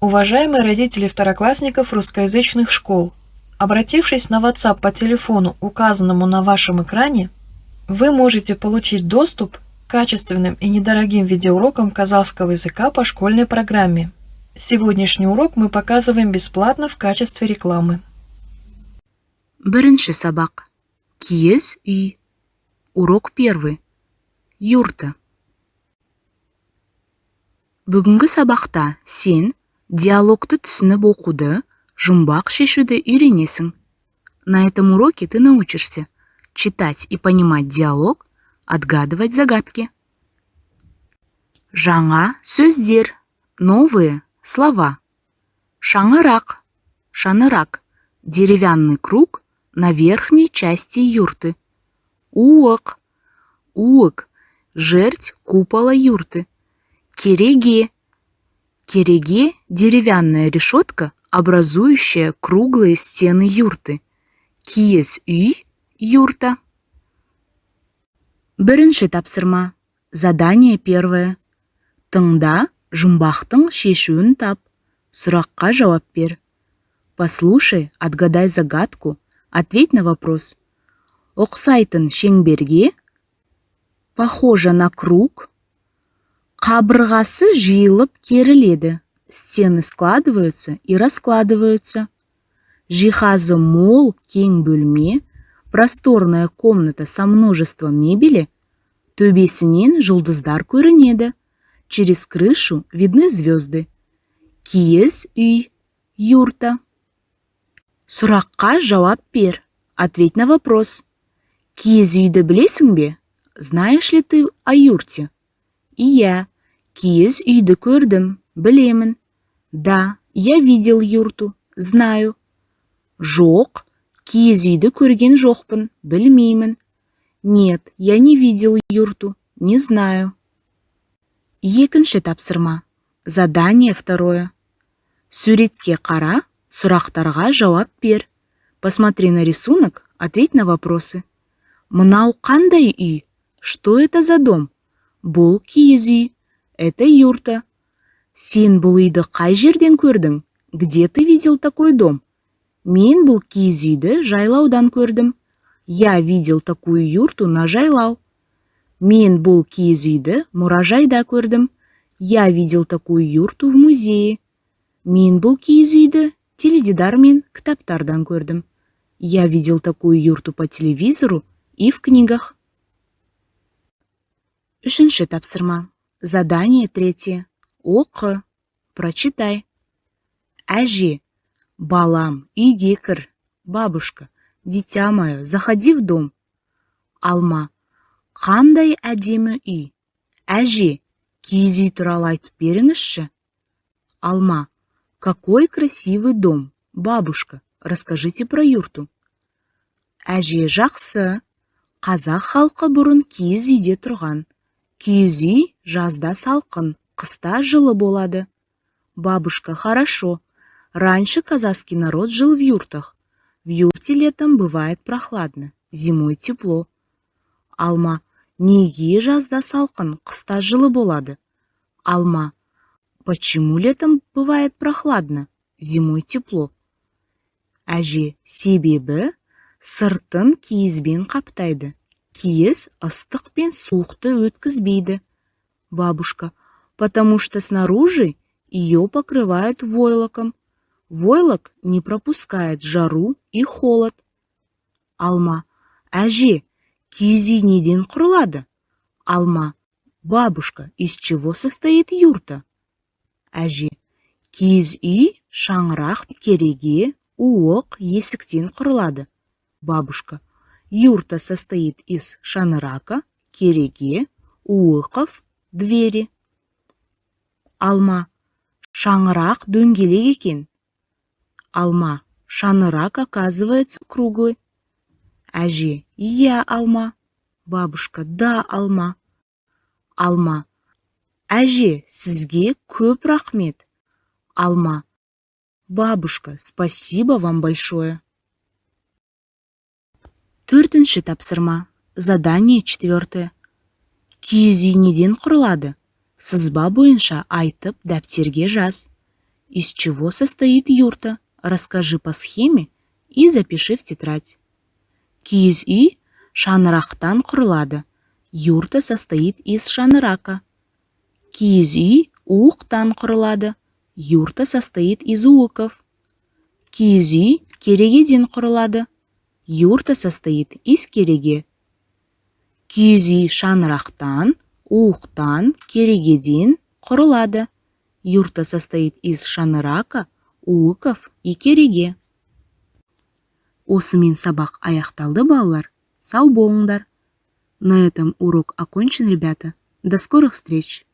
Уважаемые родители второклассников русскоязычных школ, обратившись на WhatsApp по телефону, указанному на вашем экране, вы можете получить доступ к качественным и недорогим видеоурокам казахского языка по школьной программе. Сегодняшний урок мы показываем бесплатно в качестве рекламы. Бірінші сабақ. Киіз үй. Урок первый. Юрта. Бүгінгі сабақта сен диалогты түсініп оқуды, жұмбақ шешуді үйренесің. На этом уроке ты научишься читать и понимать диалог, отгадывать загадки. Жаңа сөздер, новые слова. Шаңырақ, шанырак, деревянный круг на верхней части юрты. Уық, уық, жерть купола юрты. Кереге, кереге – деревянная решетка, образующая круглые стены юрты. Киіз үй, юрта. Бірінші тапсырма. Задание первое. Тыңда, жұмбақтың шешуін тап. Сұраққа жауап бер. Послушай, отгадай загадку, ответь на вопрос. Ұқсайтын шеңберге, похоже на круг, қабырғасы жиылып керіледі. Стены складываются и раскладываются. Жиһазы мол, кең бөлме, просторная комната со множеством мебели, төбесінен жұлдыздар көрінеді. Через крышу видны звезды. Киіз үй, юрта. Сұраққа жауап бер. Ответь на вопрос. Киіз үйді білесің бе? Знаешь ли ты о юрте? Иә, киіз үйді көрдім, білемін. Да, я видел юрту, знаю. Жоқ, киіз үйді көрген жоқпын, білмеймін. Нет, я не видел юрту, не знаю. Екінші тапсырма. Задание второе. Суретке қара, сұрақтарға жауап бер. Посмотри на рисунок, ответь на вопросы. Мынау қандай үй? Что это за дом? Бұл киіз үй. Это юрта. Сен бұл үйді қай жерден көрдің? Где ты видел такой дом? Мен бұл киіз үйді жайлаудан көрдім. Я видел такую юрту на жайлау. Мен бұл киіз үйді мұражайда көрдім. Я видел такую юрту в музее. Мен бұл киіз үйді теледидар мен кітаптардан көрдім. Я видел такую юрту по телевизору и в книгах. Үшінші тапсырма. Задание третье. Оқы. Прочитай. Әже. Балам, үйге кір. Бабушка. Дитя мое, заходи в дом. Алма. Қандай әдемі үй. Әже. Киіз үй туралы айтып беріңізші. Алма. Какой красивый дом. Бабушка, расскажите про юрту. Әже жақсы. Қазақ халқы бұрын киіз үйде тұрған. Киіз үй жазда салқын, қыста жылы болады. Бабушка, хорошо. Раньше казахский народ жил в юртах. В юрте летом бывает прохладно, зимой тепло. Алма. Неге жазда салқын, қыста жылы болады? Алма. Почему летом бывает прохладно, зимой тепло? Әже, себебі сыртын киізбен қаптайды. Киіз ыстық пен суықты өткізбейді. Бабушка. Потому что снаружи ее покрывают войлоком. Войлок не пропускает жару и холод. Алма. Әже, киіз үй неден құрылады? Алма. Бабушка, из чего состоит юрта? Әже. Киіз үй шаңырақ, кереге, уық, есіктен құрылады. Бабушка. Юрта состоит из шанырака, кереге, уықов, двери. Алма. Шаңырақ дөңгелек екен. Алма. Шанырак оказывается круглый. Әже. Я, Алма. Бабушка. Да, Алма. Алма. Әже, сізге көп рахмет. Алма. Бабушка, спасибо вам большое. Төртінші тапсырма. Задание четвертое. Киіз үй неден құрылады? Сызба бойынша айтып дәптерге жаз. Из чего состоит юрта? Расскажи по схеме и запиши в тетрадь. Киіз үй шаңырақтан құрылады. Юрта состоит из шаңырака. Киіз үй уықтан құрылады. Юрта состоит из уыков. Киіз үй керегеден құрылады. Юрта состоит из кереге. Киіз үй шаңырақтан, уықтан, керегеден құрылады. Юрта состоит из шаңырака, уыков и кереге. Осымен сабақ аяқталды, балалар. Сау болыңдар. На этом урок окончен, ребята. До скорых встреч!